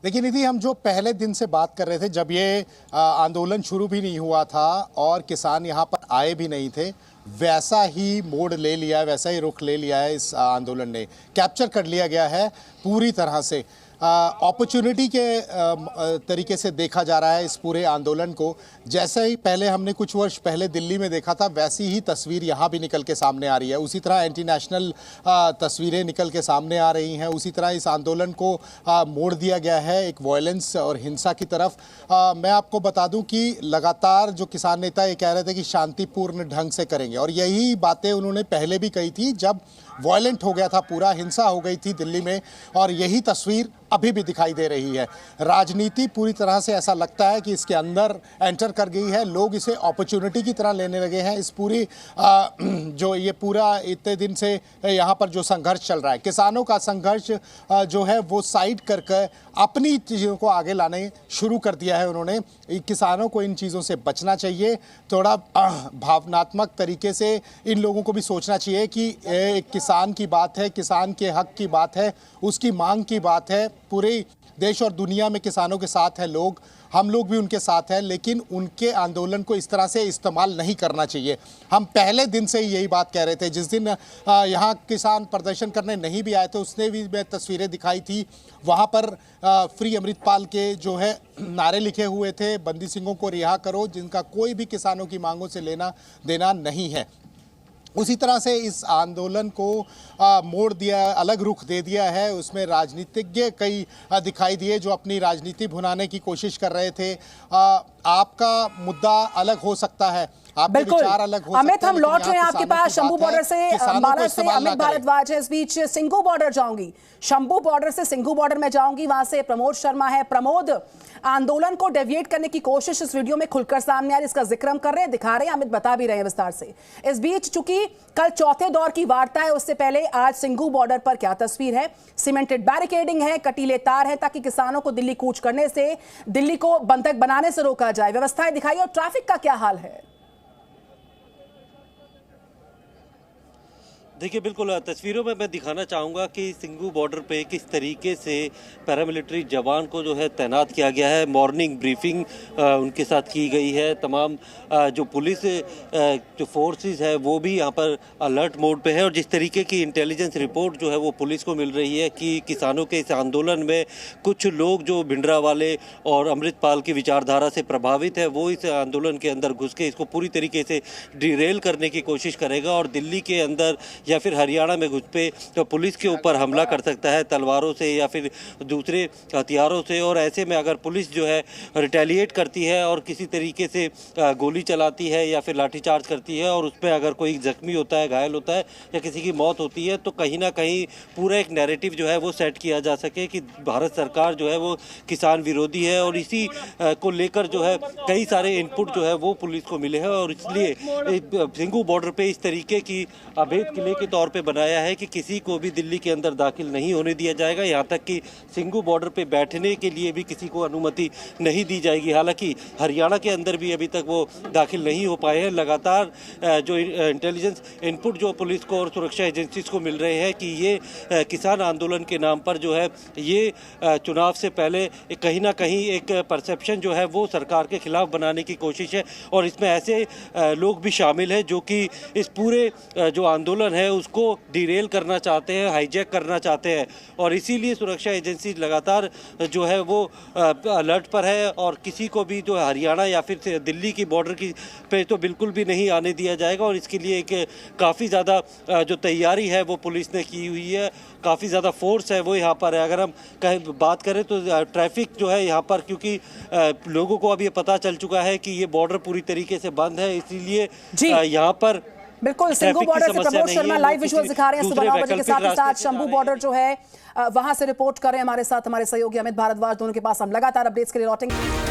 देखिए निधि, हम जो पहले दिन से बात कर रहे थे, जब ये आंदोलन शुरू भी नहीं हुआ था और किसान यहाँ पर आए भी नहीं थे, वैसा ही मोड़ ले लिया है, वैसा ही रुख ले लिया है इस आंदोलन ने। कैप्चर कर लिया गया है पूरी तरह से। अपॉर्चुनिटी के तरीके से देखा जा रहा है इस पूरे आंदोलन को। जैसे ही पहले हमने कुछ वर्ष पहले दिल्ली में देखा था, वैसी ही तस्वीर यहाँ भी निकल के सामने आ रही है। उसी तरह एंटी नेशनल तस्वीरें निकल के सामने आ रही हैं। उसी तरह इस आंदोलन को मोड़ दिया गया है एक वायलेंस और हिंसा की तरफ। मैं आपको बता दूं कि लगातार जो किसान नेता ये कह रहे थे कि शांतिपूर्ण ढंग से करेंगे, और यही बातें उन्होंने पहले भी कही थी जब वायलेंट हो गया था, पूरा हिंसा हो गई थी दिल्ली में। और यही तस्वीर अभी भी दिखाई दे रही है। राजनीति पूरी तरह से ऐसा लगता है कि इसके अंदर एंटर कर गई है। लोग इसे अपॉर्चुनिटी की तरह लेने लगे हैं। इस पूरी जो ये पूरा इतने दिन से यहाँ पर जो संघर्ष चल रहा है, किसानों का संघर्ष जो है वो साइड करके अपनी चीज़ों को आगे लाने शुरू कर दिया है उन्होंने। किसानों को इन चीज़ों से बचना चाहिए। थोड़ा भावनात्मक तरीके से इन लोगों को भी सोचना चाहिए कि एक किसान की बात है, किसान के हक की बात है, उसकी मांग की बात है। पूरे देश और दुनिया में किसानों के साथ हैं लोग, हम लोग भी उनके साथ हैं, लेकिन उनके आंदोलन को इस तरह से इस्तेमाल नहीं करना चाहिए। हम पहले दिन से ही यही बात कह रहे थे। जिस दिन यहाँ किसान प्रदर्शन करने नहीं भी आए थे, उसने भी मैं तस्वीरें दिखाई थी। वहाँ पर फ्री अमृतपाल के जो है नारे लिखे हुए थे, बंदी सिंहों को रिहा करो, जिनका कोई भी किसानों की मांगों से लेना देना नहीं है। उसी तरह से इस आंदोलन को मोड़ दिया, अलग रुख दे दिया है। उसमें राजनीतिज्ञ कई दिखाई दिए जो अपनी राजनीति भुनाने की कोशिश कर रहे थे। आपका मुद्दा अलग हो सकता है, आपके विचार अलग हो सकते हैं। अमित, हम लौट रहे हैं आपके पास शंभू बॉर्डर से, अंबाला से अमित भारद्वाज है। इस बीच सिंघू बॉर्डर जाऊंगी, शंभू बॉर्डर से सिंघू बॉर्डर में जाऊंगी, वहां से प्रमोद शर्मा है। प्रमोद, आंदोलन को डेविएट करने की कोशिश इस वीडियो में खुलकर सामने आ रही है, इसका जिक्र हम कर रहे हैं, दिखा रहे हैं, अमित बता भी रहे हैं विस्तार से। इस बीच चूंकि कल चौथे दौर की वार्ता है, उससे पहले आज सिंघू बॉर्डर पर क्या तस्वीर है? सीमेंटेड बैरिकेडिंग है, कटीले तार है, ताकि किसानों को दिल्ली कूच करने से, दिल्ली को बंधक बनाने से रोका जाए। व्यवस्थाएं दिखाई, और ट्रैफिक का क्या हाल है? देखिए, बिल्कुल तस्वीरों में मैं दिखाना चाहूँगा कि सिंघू बॉर्डर पे किस तरीके से पैरामिलिट्री जवान को जो है तैनात किया गया है। मॉर्निंग ब्रीफिंग उनके साथ की गई है। तमाम जो पुलिस जो फोर्सेस है वो भी यहाँ पर अलर्ट मोड पे है। और जिस तरीके की इंटेलिजेंस रिपोर्ट जो है वो पुलिस को मिल रही है कि किसानों के इस आंदोलन में कुछ लोग जो भिंडरावाले और अमृतपाल की विचारधारा से प्रभावित है, वो इस आंदोलन के अंदर घुस के इसको पूरी तरीके से डिरेल करने की कोशिश करेगा और दिल्ली के अंदर या फिर हरियाणा में घुस पे तो पुलिस के ऊपर हमला कर सकता है तलवारों से या फिर दूसरे हथियारों से। और ऐसे में अगर पुलिस जो है रिटेलिएट करती है और किसी तरीके से गोली चलाती है या फिर लाठीचार्ज करती है और उसमें अगर कोई जख्मी होता है, घायल होता है या किसी की मौत होती है, तो कहीं ना कहीं पूरा एक नैरेटिव जो है वो सेट किया जा सके कि भारत सरकार जो है वो किसान विरोधी है। और इसी को लेकर जो है कई सारे इनपुट जो है वो पुलिस को मिले हैं। और इसलिए सिंघू बॉर्डर पे इस तरीके की अभेद किले के तौर पे बनाया है कि किसी को भी दिल्ली के अंदर दाखिल नहीं होने दिया जाएगा। यहाँ तक कि सिंघू बॉर्डर पे बैठने के लिए भी किसी को अनुमति नहीं दी जाएगी। हालांकि हरियाणा के अंदर भी अभी तक वो दाखिल नहीं हो पाए हैं। लगातार जो इंटेलिजेंस इनपुट जो पुलिस को और सुरक्षा एजेंसीज को मिल रहे हैं कि ये किसान आंदोलन के नाम पर जो है ये चुनाव से पहले कहीं ना कहीं एक परसेप्शन जो है वो सरकार के खिलाफ बनाने की कोशिश है। और इसमें ऐसे लोग भी शामिल हैं जो कि इस पूरे जो आंदोलन है उसको डिरेल करना चाहते हैं, हाईजैक करना चाहते हैं। और इसीलिए सुरक्षा एजेंसी लगातार जो है वो अलर्ट पर है और किसी को भी जो हरियाणा या फिर दिल्ली की बॉर्डर की पे तो बिल्कुल भी नहीं आने दिया जाएगा। और इसके लिए एक काफ़ी ज़्यादा जो तैयारी है वो पुलिस ने की हुई है, काफ़ी ज़्यादा फोर्स है वो यहाँ पर है। अगर हम बात करें तो ट्रैफिक जो है यहाँ पर, क्योंकि लोगों को अब ये पता चल चुका है कि ये बॉर्डर पूरी तरीके से बंद है, इसीलिए यहाँ पर बिल्कुल सिंघू बॉर्डर से प्रमोद शर्मा लाइव विजुअल दिखा रहे हैं सुबह 9 बजे के साथ ही साथ शंभू बॉर्डर जो है वहां से रिपोर्ट कर रहे हैं हमारे साथ हमारे सहयोगी अमित भारद्वाज। दोनों के पास हम लगातार अपडेट्स के लिए लौटेंगे।